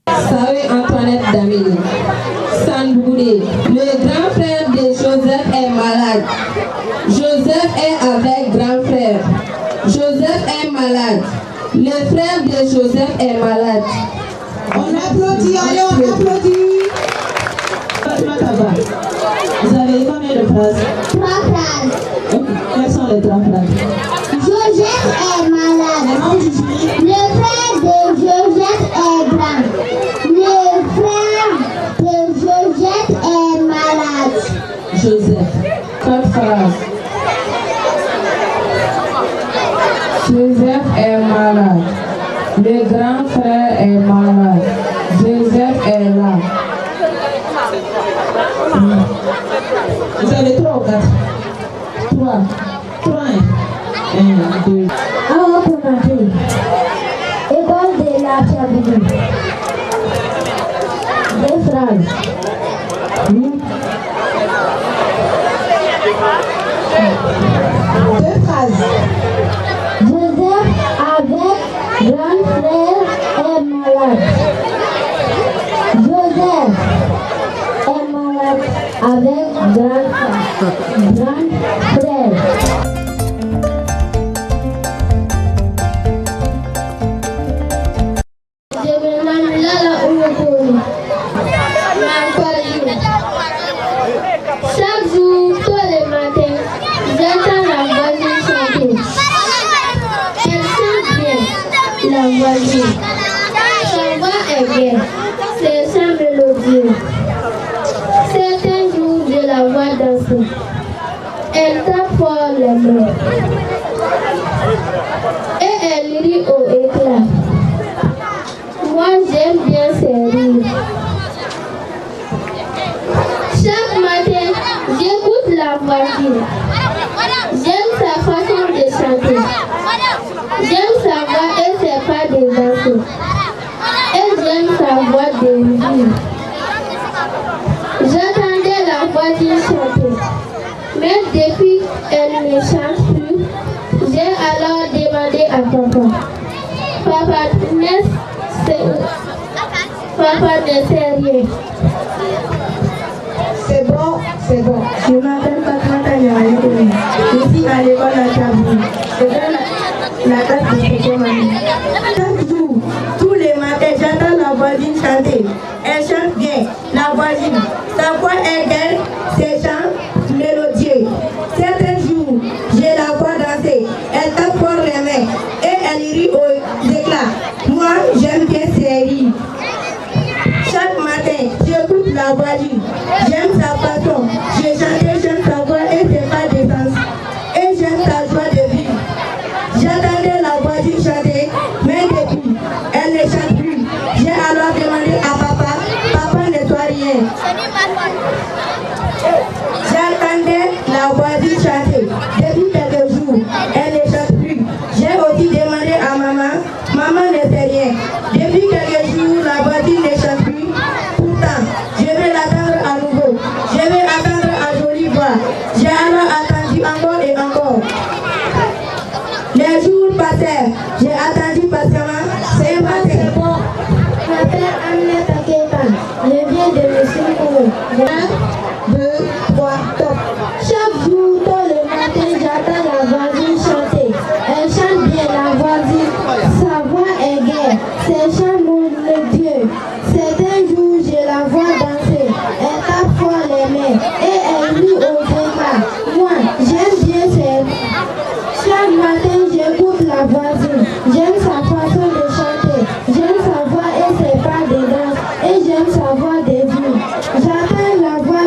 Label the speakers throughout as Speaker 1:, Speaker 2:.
Speaker 1: Savez Antoinette d'Amélie. Sanbouré, le grand frère de Joseph est malade. Joseph est avec grand frère. Joseph est malade. Le frère de Joseph est malade.
Speaker 2: On applaudit, allez, on applaudit. Vous avez combien de phrases?
Speaker 3: 3 phrases.
Speaker 2: Quelles sont les 3 phrases?
Speaker 3: Joseph est malade. Le frère de Joseph est grand. Le frère de Joseph est malade.
Speaker 1: Joseph. 4 phrases. Joseph est malade. Le grand frère est malade. Joseph est là.
Speaker 2: Vous avez 3 ou 4?
Speaker 1: 3.
Speaker 2: 3. 1, 2.
Speaker 3: Alors, commenter. École de la Chaboudou. 2 phrases.
Speaker 2: Deux phrases.
Speaker 3: Joseph avec grand frère est malade. Joseph est malade avec grand frère. Je me nomme Lala Oumokouni. Chaque jour, tous les matins, j'entends la voisine chanter. Elle chante bien, la voisine. Sa voix est belle, ses chants mélodieux. Certains jours, je la vois danser. Elle tape fort les mains. Et elle rit au éclat. Moi, j'aime bien ses rires. Chaque matin, j'écoute la voisine. J'aime sa façon de chanter. J'aime sa voix et ses pas de danser. Et j'aime sa voix de rire. J'attendais la voisine chanter. Mais depuis elle ne chante plus, j'ai alors demandé à papa. Papa ne sait rien.
Speaker 2: C'est bon, c'est bon. Je m'appelle Patrata Nyamayokouni. Je suis à l'école à Chabou. C'est dans la classe de Fécomani. Chaque jour, tous les matins, j'entends la voisine chanter. Elle chante bien, la voisine. Sa voix est belle, ses chants mélodieux. Certains jours, je la vois danser. Elle tape fort les mains et elle rit aux éclats. Moi, j'aime bien ses rires. Chaque matin, j'écoute la voisine. J'aime sa façon. J'ai chanté, j'aime sa voix et ses pas de danse. Et j'aime sa joie de vivre. J'attendais la voisine chanter, mais depuis, elle ne chante plus. J'ai alors demandé à papa. Papa ne doit rien. J'attendais la voisine chanter. Depuis quelques jours, elle ne chante plus. J'ai aussi demandé à maman. Maman ne sait rien. Depuis quelques jours, la voisine ne chante plus. Pourtant, je vais l'attendre à nouveau. Je vais attendre à jolie voix. J'ai alors attendu encore et encore. Les jours passèrent. J'ai attendu patiemment. C'est passé.
Speaker 3: Je m'appelle Aminata Keita. Je viens de Missoukourou.
Speaker 2: 1, 2, 3, top.
Speaker 3: Chaque jour, tôt le matin, j'entends la voisine chanter. Elle chante bien, la voisine. Sa voix est gaie. Ses chants mélodieux. Certains jours, je la vois danser. Elle tape fort les mains et elle rit aux éclats. Moi, j'aime bien ses. Chaque matin, j'écoute la voisine. J'aime sa façon de chanter. J'aime sa voix et ses pas de danse. Et j'aime sa voix de vie. J'entends la voix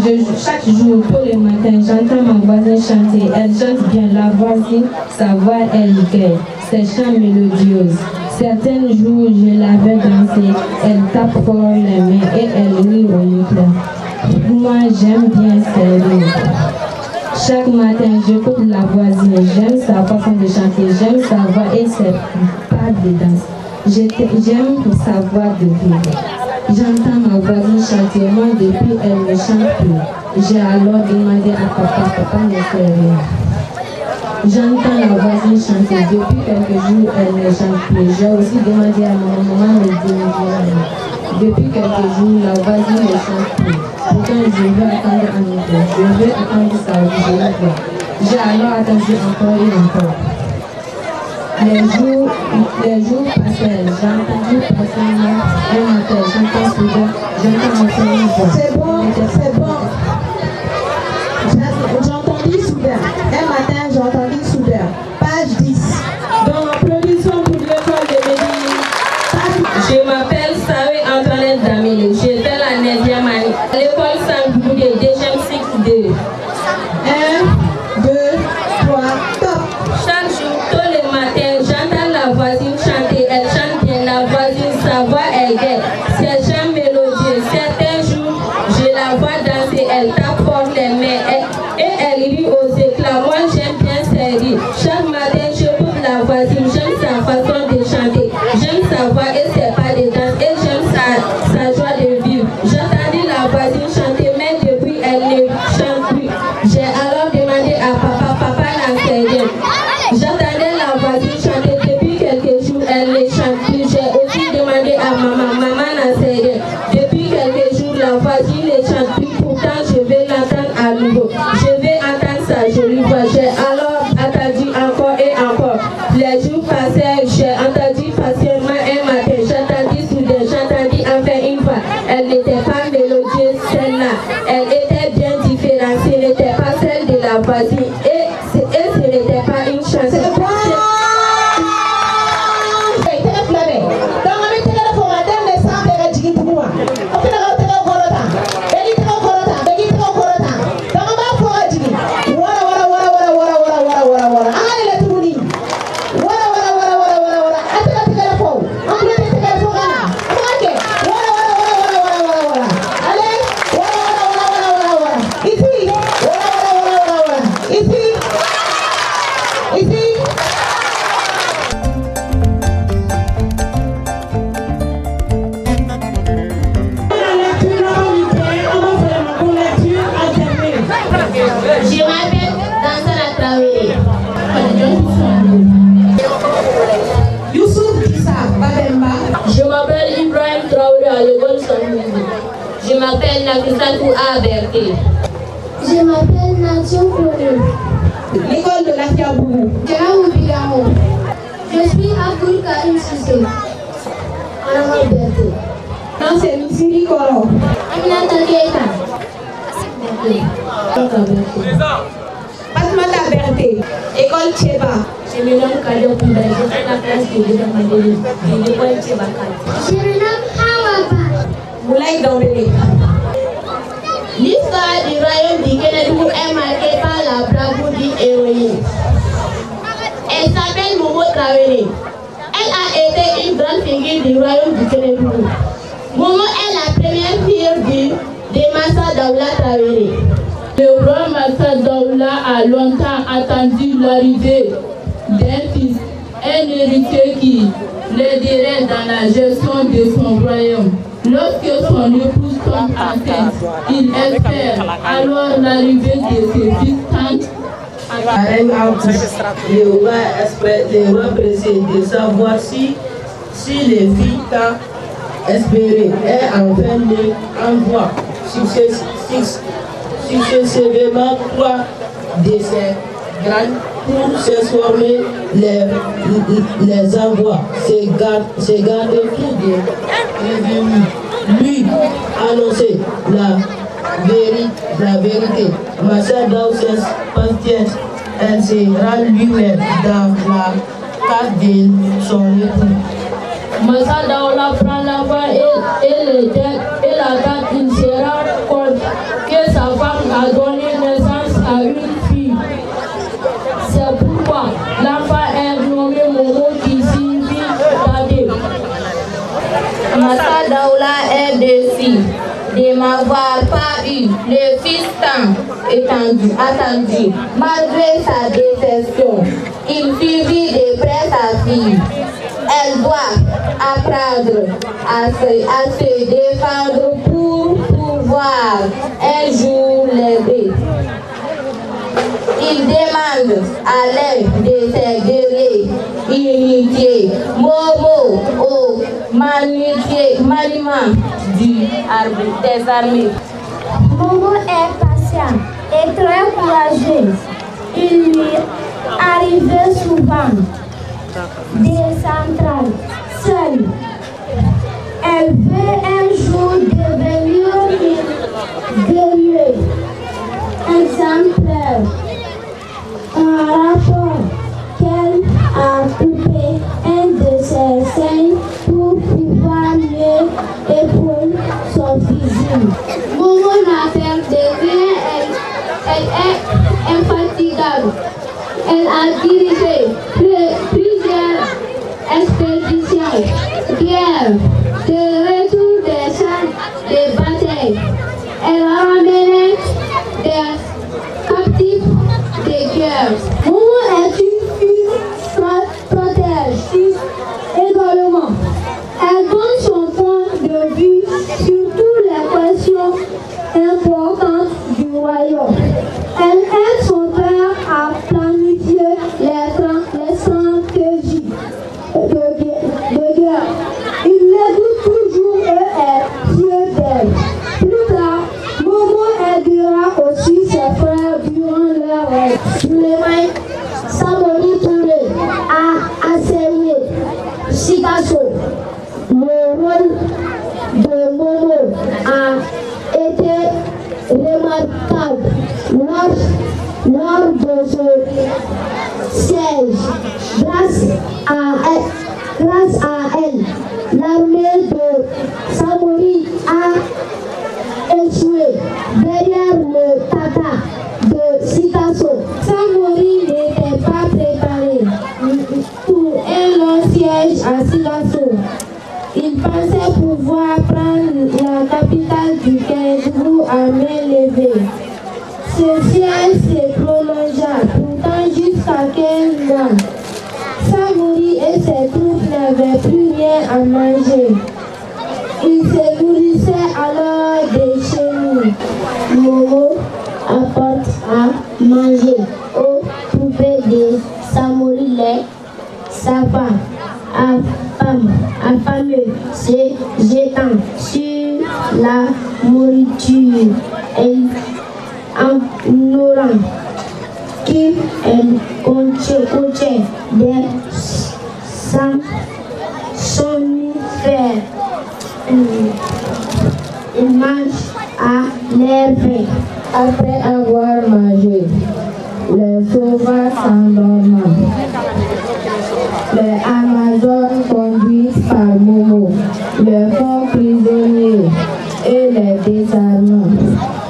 Speaker 1: Chaque jour, tous les matins, j'entends ma voisine chanter. Elle chante bien, la voisine, sa voix elle gaie, ses chants mélodieux. Certains jours, je la vais danser, elle tape fort les mains et elle rit au micro. Moi, j'aime bien ses rires. Chaque matin, j'écoute la voisine, j'aime sa façon de chanter, j'aime sa voix et ses pas de danse. J'aime sa voix de vivre. J'entends ma voisine chanter, moi depuis elle ne chante plus. J'ai alors demandé à papa ne fait rien. J'entends la voisine chanter, depuis quelques jours elle ne chante plus. J'ai aussi demandé à maman ne dit rien. Depuis quelques jours la voisine ne chante plus. Pourtant je veux attendre un nouveau, je veux attendre sa voix. J'ai alors attendu encore et encore. Les jours passèrent, j'ai entendu passer un matin, j'entends soudain, j'entends entendre une voix.
Speaker 2: C'est bon. J'ai entendu soudain. Un matin, j'ai entendu soudain. Page 10. Donc, applaudissons pour l'école de Médine.
Speaker 1: Je m'appelle Saré Antoinette Damilé, je fais la 9e année à l'école Saint-Boudé, DGM 6-2.
Speaker 2: 1, 2, 3, top.
Speaker 1: Chaque jour, tous les matins, j'entends la voisine chanter. Elle chante bien, la voisine, sa voix est gaie, ses chants mélodieux. Certains jours, je la vois danser, elle tape fort les mains et elle rit aux éclats. Moi, j'aime bien ses rires. Chaque matin, j'écoute la voisine, j'aime sa façon de chanter, j'aime sa voix et ses pas de danse, et j'aime sa joie de vivre. J'entendais la voisine chanter, mais depuis, elle ne chante plus. J'ai alors demandé à papa n'en sait rien. J'entendais la voisine chanter depuis quelques jours, elle ne chante plus. J'ai aussi demandé à maman n'en sait rien. Depuis quelques jours, la voisine ne chante plus, pourtant je vais l'entendre à nouveau. Je vais entendre sa jolie voix. J'ai alors attendu encore et encore. Les jours passèrent, j'ai entendu patiemment un matin. J'entendis soudain, j'entendis enfin une voix. Elle n'était pas mélodieuse, celle-là. Elle était bien différente. Ce n'était pas celle de la voisine. Et ce n'était pas une chanson.
Speaker 4: Je m'appelle Ibrahim Traoré à l'école Saint-Louis. Je m'appelle Nafisatou Aberté.
Speaker 3: Je m'appelle Natio Floré.
Speaker 2: L'école de la Fiabourou.
Speaker 3: Je suis Abdul Karim Sissé. Anna Berté.
Speaker 2: Non, c'est Missiri Koro.
Speaker 3: Aminata Keita.
Speaker 2: Fatmata Berté. École Tcheba.
Speaker 4: Je me nomme Kadio Kounda. Je fais la classe de l'école Tchébakal.
Speaker 3: Je me nomme Hawaba.
Speaker 2: Moulay Dambélé.
Speaker 4: L'histoire du royaume du Kénédou est marquée par la bravoure d'une héroïne. Elle s'appelle Momo Traoré. Elle a été une grande figure du royaume du Kénédou. Momo est la première fille de Massa Daoula Traoré. Le roi Massa Daoula a longtemps attendu l'arrivée d'un fils, un héritier qui l'aiderait dans la gestion de son royaume. Lorsque son épouse tombe enceinte, il espère alors l'arrivée de ses fils tantes.
Speaker 5: La reine Aoutis, le roi pressé de savoir si les filles tant espérées est enfin née, envoie successivement 3 de ses grandes pour se former les envois, se garder tout de prévenu, lui annoncer la vérité. Massa Daouses patiente, elle se rend lui-même dans la carte de son époux.
Speaker 4: Massa Daoula prend la voix et la date, il se rend compte que sa femme
Speaker 6: m'avoir pas eu le fils tant attendu. Malgré sa déception, il suivit de près sa fille. Elle doit apprendre à se défendre pour pouvoir un jour l'aider. Il demande à l'aide de ses guerriers initiés Momo au maniement des armées.
Speaker 3: Momo est patient et très courageux. Il lui arrivait souvent des centrales seule. Elle veut un jour devenir une guerrière exemplaire. Un rapport qu'elle a coupé un de ses seins pour pouvoir mieux épauler son physique.
Speaker 4: Momo n'a fait de rien, elle est infatigable. Elle a dirigé plusieurs expéditions, guerres, de retour des champs de bataille. Elle a ramené des captifs de guerre.
Speaker 3: Momo est une fille protège également. Elle donne son point de vue sur toutes les questions importantes du royaume. Elle aide son père à planifier les stratégies de guerre. Il l'écoute toujours et est fier d'elle. Plus tard, Momo aidera aussi ses frères durant leur règne. Souleymane Samori Touré a enseigné Sikasso. Le rôle de Momo a été remarquable lors de ce siège. Grâce à elle, l'armée de Samori a échoué derrière le Tata de Sikasso. Samori n'était pas préparé pour un long siège à Sikasso. Il pensait pouvoir prendre la capitale du Kédougou à main levée. Ce siège se prolongea pourtant jusqu'à 15 ans. Samori et ses troupes n'avaient plus rien à manger. Ils se nourrissaient alors des chenilles. Momo apporte à manger aux poupées de Samori les savants affameux se jetant sur la nourriture et en orant qui contient des somnifères. Il mange à l'air fait.
Speaker 1: Après avoir mangé, les sauvages s'endorment. Les Amazones conduites par Momo le font prisonnier et les désarment.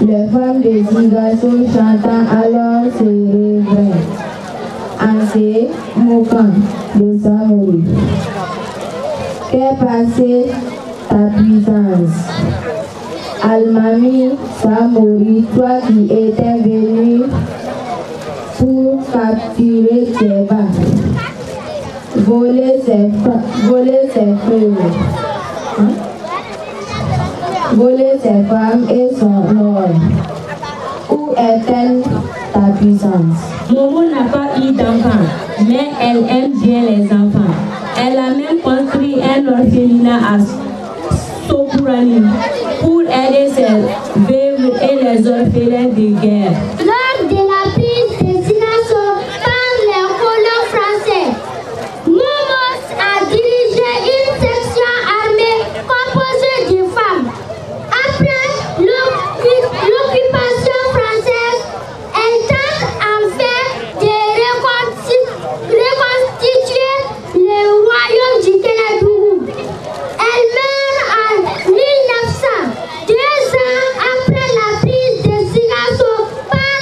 Speaker 1: Les femmes de Sikasso chantant alors se réveillent en se moquant de Samori. Qu'est passée ta puissance? Almami Samori, toi qui étais venu pour capturer tes bas, voler ses femmes et son or. Où est-elle ta puissance?
Speaker 7: Momo n'a pas eu d'enfant, mais elle aime bien les enfants. Elle a même construit un orphelinat à Sokurani pour aider ses veuves et les orphelins de guerre.
Speaker 3: Lors de la prise de Sikasso par les colons français, Momo a dirigé une section armée composée de femmes. Après l'occupation française, elle tente enfin de reconstituer le royaume du Kédougou. Elle meurt en 1900, 2 ans après la prise de Sikasso par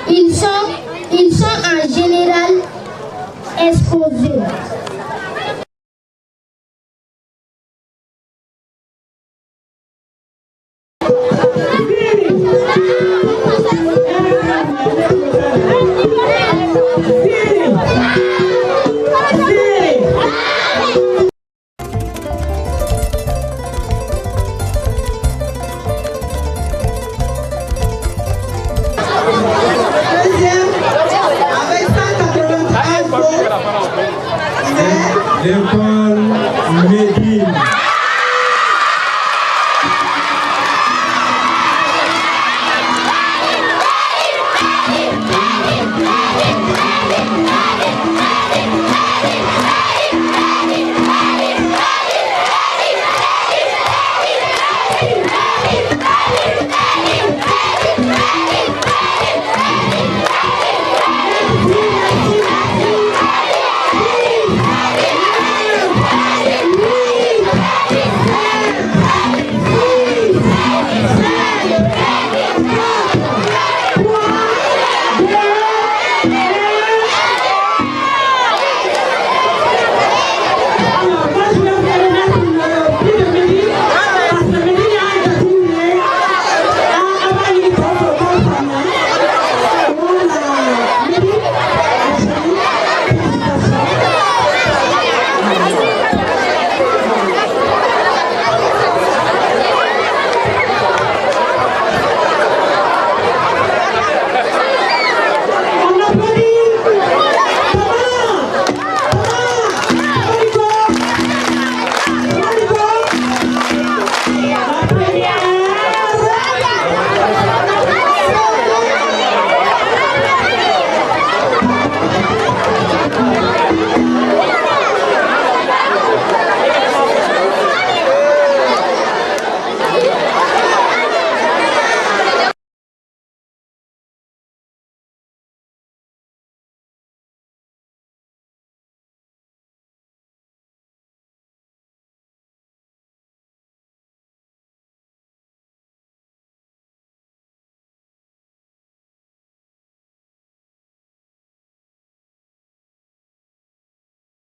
Speaker 3: Ils sont en général exposés.
Speaker 8: L'école